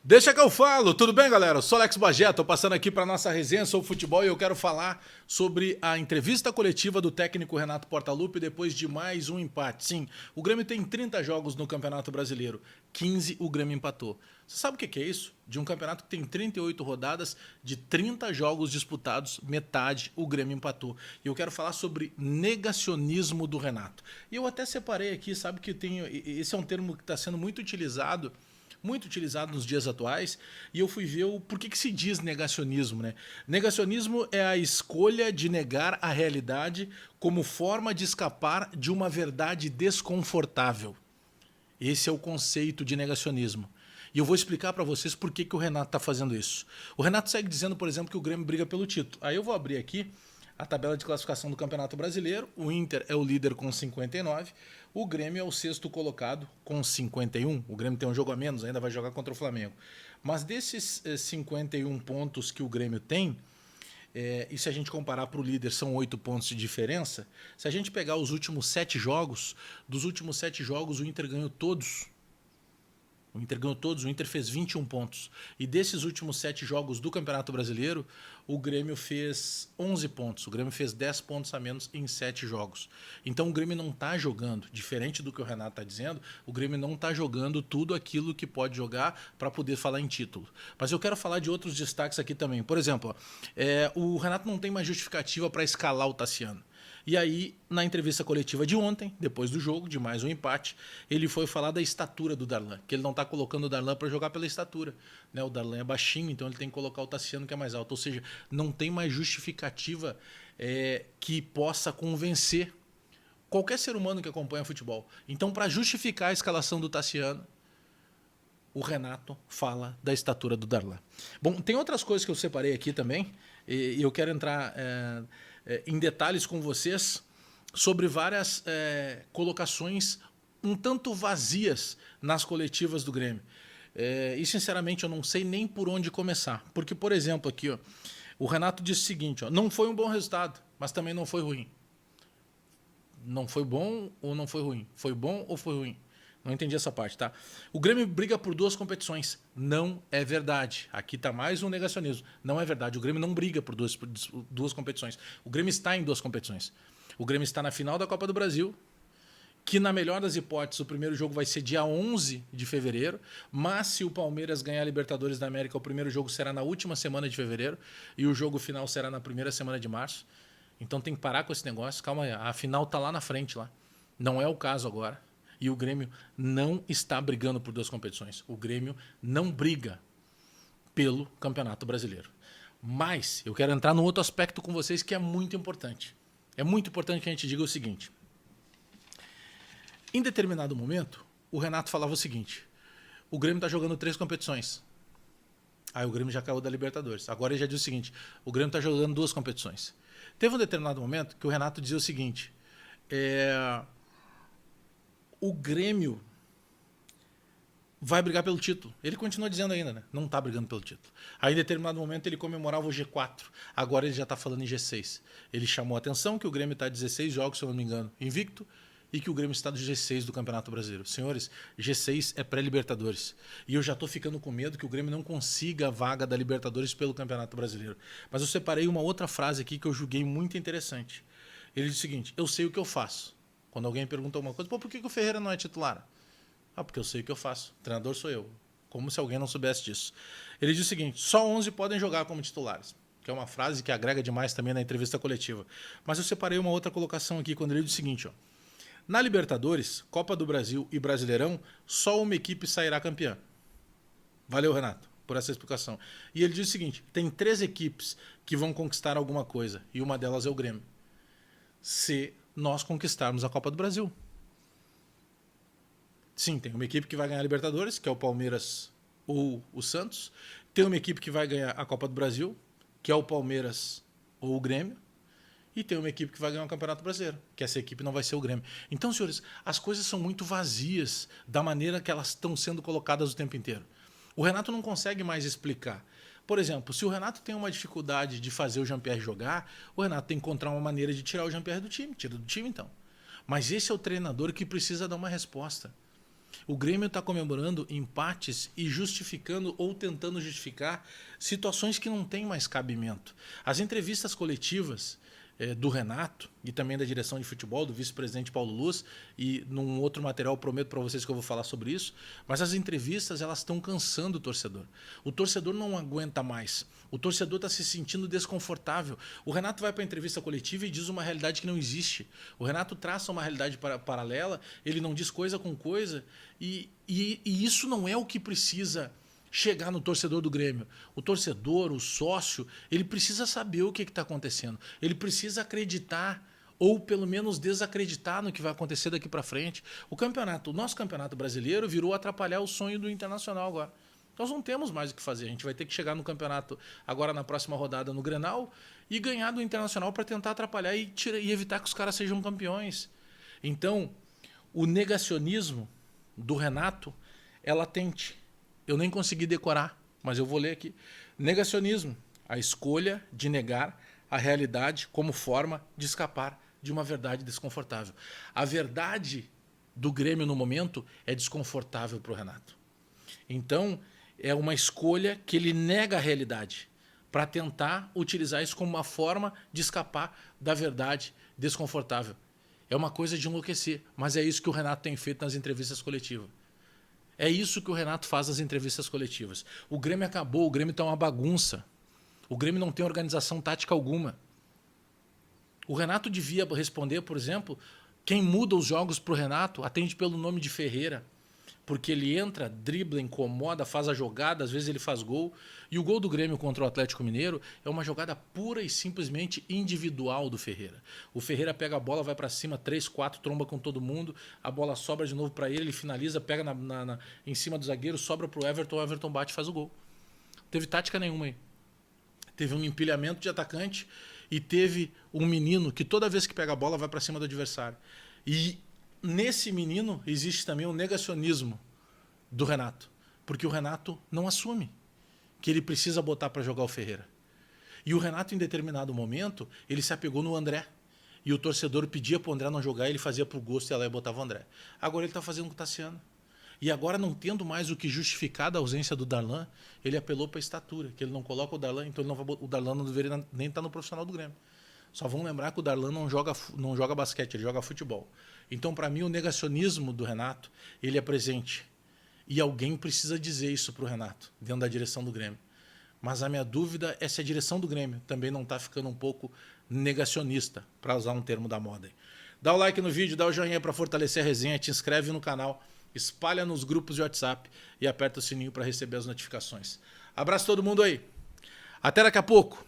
Deixa que eu falo, tudo bem, galera? Eu sou Alex Bagé, tô passando aqui para nossa resenha sobre futebol e eu quero falar sobre a entrevista coletiva do técnico Renato Portaluppi depois de mais um empate. Sim, o Grêmio tem 30 jogos no Campeonato Brasileiro, 15 o Grêmio empatou. Você sabe o que é isso? De um campeonato que tem 38 rodadas, de 30 jogos disputados, metade o Grêmio empatou. E eu quero falar sobre negacionismo do Renato. E eu até separei aqui, sabe que tem, esse é um termo que está sendo muito utilizado nos dias atuais, e eu fui ver o porquê que se diz negacionismo, né? Negacionismo é a escolha de negar a realidade como forma de escapar de uma verdade desconfortável. Esse é o conceito de negacionismo. E eu vou explicar para vocês por que o Renato está fazendo isso. O Renato segue dizendo, por exemplo, que o Grêmio briga pelo título. Aí eu vou abrir aqui a tabela de classificação do Campeonato Brasileiro. O Inter é o líder com 59. O Grêmio é o sexto colocado com 51. O Grêmio tem um jogo a menos, ainda vai jogar contra o Flamengo. Mas desses 51 pontos que o Grêmio tem, e se a gente comparar para o líder, são 8 pontos de diferença. Se a gente pegar os últimos 7 jogos, dos últimos 7 jogos o Inter ganhou todos. O Inter ganhou todos, o Inter fez 21 pontos. E desses últimos 7 jogos do Campeonato Brasileiro, o Grêmio fez 11 pontos. O Grêmio fez 10 pontos a menos em 7 jogos. Então o Grêmio não está jogando, diferente do que o Renato está dizendo, o Grêmio não está jogando tudo aquilo que pode jogar para poder falar em título. Mas eu quero falar de outros destaques aqui também. Por exemplo, o Renato não tem mais justificativa para escalar o Tassiano. E aí, na entrevista coletiva de ontem, depois do jogo, de mais um empate, ele foi falar da estatura do Darlan, que ele não está colocando o Darlan para jogar pela estatura. Né? O Darlan é baixinho, então ele tem que colocar o Tassiano, que é mais alto. Ou seja, não tem mais justificativa que possa convencer qualquer ser humano que acompanha futebol. Então, para justificar a escalação do Tassiano, o Renato fala da estatura do Darlan. Bom, tem outras coisas que eu separei aqui também, e eu quero entrar em detalhes com vocês sobre várias colocações um tanto vazias nas coletivas do Grêmio. E, sinceramente, eu não sei nem por onde começar. Porque, por exemplo, aqui, ó, o Renato disse o seguinte, ó, não foi um bom resultado, mas também não foi ruim. Não foi bom ou não foi ruim? Foi bom ou foi ruim? Não entendi essa parte, tá? O Grêmio briga por 2 competições. Não é verdade. Aqui está mais um negacionismo. Não é verdade. O Grêmio não briga por duas competições. O Grêmio está em 2 competições. O Grêmio está na final da Copa do Brasil, que na melhor das hipóteses o primeiro jogo vai ser dia 11 de fevereiro, mas se o Palmeiras ganhar a Libertadores da América, o primeiro jogo será na última semana de fevereiro e o jogo final será na primeira semana de março. Então tem que parar com esse negócio. Calma aí, a final está lá na frente. Lá. Não é o caso agora. E o Grêmio não está brigando por 2 competições. O Grêmio não briga pelo Campeonato Brasileiro. Mas eu quero entrar num outro aspecto com vocês que é muito importante. É muito importante que a gente diga o seguinte. Em determinado momento, o Renato falava o seguinte. O Grêmio está jogando 3 competições. Aí o Grêmio já caiu da Libertadores. Agora ele já diz o seguinte. O Grêmio está jogando 2 competições. Teve um determinado momento que o Renato dizia o seguinte. O Grêmio vai brigar pelo título. Ele continua dizendo ainda, né? Não está brigando pelo título. Aí, em determinado momento, ele comemorava o G4. Agora ele já está falando em G6. Ele chamou a atenção que o Grêmio está 16 jogos, se eu não me engano, invicto, e que o Grêmio está no G6 do Campeonato Brasileiro. Senhores, G6 é pré-Libertadores. E eu já estou ficando com medo que o Grêmio não consiga a vaga da Libertadores pelo Campeonato Brasileiro. Mas eu separei uma outra frase aqui que eu julguei muito interessante. Ele diz o seguinte, eu sei o que eu faço. Quando alguém pergunta alguma coisa, por que o Ferreira não é titular? Porque eu sei o que eu faço. O treinador sou eu. Como se alguém não soubesse disso. Ele diz o seguinte, só 11 podem jogar como titulares. Que é uma frase que agrega demais também na entrevista coletiva. Mas eu separei uma outra colocação aqui, quando ele diz o seguinte, ó. Na Libertadores, Copa do Brasil e Brasileirão, só uma equipe sairá campeã. Valeu, Renato, por essa explicação. E ele diz o seguinte, tem 3 equipes que vão conquistar alguma coisa. E uma delas é o Grêmio. Se nós conquistarmos a Copa do Brasil. Sim, tem uma equipe que vai ganhar a Libertadores, que é o Palmeiras ou o Santos. Tem uma equipe que vai ganhar a Copa do Brasil, que é o Palmeiras ou o Grêmio. E tem uma equipe que vai ganhar o Campeonato Brasileiro, que essa equipe não vai ser o Grêmio. Então, senhores, as coisas são muito vazias da maneira que elas estão sendo colocadas o tempo inteiro. O Renato não consegue mais explicar. Por exemplo, se o Renato tem uma dificuldade de fazer o Jean-Pierre jogar, o Renato tem que encontrar uma maneira de tirar o Jean-Pierre do time. Tira do time, então. Mas esse é o treinador que precisa dar uma resposta. O Grêmio está comemorando empates e justificando ou tentando justificar situações que não têm mais cabimento. As entrevistas coletivas do Renato e também da direção de futebol, do vice-presidente Paulo Luz, e num outro material prometo para vocês que eu vou falar sobre isso, mas as entrevistas elas estão cansando o torcedor. O torcedor não aguenta mais. O torcedor está se sentindo desconfortável. O Renato vai para a entrevista coletiva e diz uma realidade que não existe. O Renato traça uma realidade paralela, ele não diz coisa com coisa, e isso não é o que precisa chegar no torcedor do Grêmio. O torcedor, o sócio, ele precisa saber o que está acontecendo. Ele precisa acreditar ou pelo menos desacreditar no que vai acontecer daqui para frente. O nosso campeonato brasileiro virou atrapalhar o sonho do Internacional agora. Nós não temos mais o que fazer. A gente vai ter que chegar no campeonato agora na próxima rodada no Grenal e ganhar do Internacional para tentar atrapalhar e evitar que os caras sejam campeões. Então, o negacionismo do Renato é latente. Eu nem consegui decorar, mas eu vou ler aqui. Negacionismo, a escolha de negar a realidade como forma de escapar de uma verdade desconfortável. A verdade do Grêmio no momento é desconfortável para o Renato. Então, é uma escolha que ele nega a realidade para tentar utilizar isso como uma forma de escapar da verdade desconfortável. É uma coisa de enlouquecer, mas é isso que o Renato tem feito nas entrevistas coletivas. É isso que o Renato faz nas entrevistas coletivas. O Grêmio acabou, o Grêmio está uma bagunça. O Grêmio não tem organização tática alguma. O Renato devia responder, por exemplo, quem muda os jogos para o Renato atende pelo nome de Ferreira. Porque ele entra, dribla, incomoda, faz a jogada, às vezes ele faz gol. E o gol do Grêmio contra o Atlético Mineiro é uma jogada pura e simplesmente individual do Ferreira. O Ferreira pega a bola, vai para cima, 3, 4, tromba com todo mundo, a bola sobra de novo para ele, ele finaliza, pega em cima do zagueiro, sobra para o Everton bate e faz o gol. Não teve tática nenhuma aí. Teve um empilhamento de atacante e teve um menino que toda vez que pega a bola vai para cima do adversário. E nesse menino existe também um negacionismo do Renato, porque o Renato não assume que ele precisa botar para jogar o Ferreira. E o Renato, em determinado momento, ele se apegou no André. E o torcedor pedia para o André não jogar, ele fazia por gosto e ela botava o André. Agora ele está fazendo com o Tassiano. E agora, não tendo mais o que justificar da ausência do Darlan, ele apelou para a estatura, que ele não coloca o Darlan, então o Darlan não deveria nem estar no profissional do Grêmio. Só vão lembrar que o Darlan não joga basquete, ele joga futebol. Então, para mim, o negacionismo do Renato, ele é presente. E alguém precisa dizer isso para o Renato, dentro da direção do Grêmio. Mas a minha dúvida é se a direção do Grêmio também não está ficando um pouco negacionista, para usar um termo da moda. Dá o like no vídeo, dá o joinha para fortalecer a resenha, te inscreve no canal, espalha nos grupos de WhatsApp e aperta o sininho para receber as notificações. Abraço todo mundo aí. Até daqui a pouco.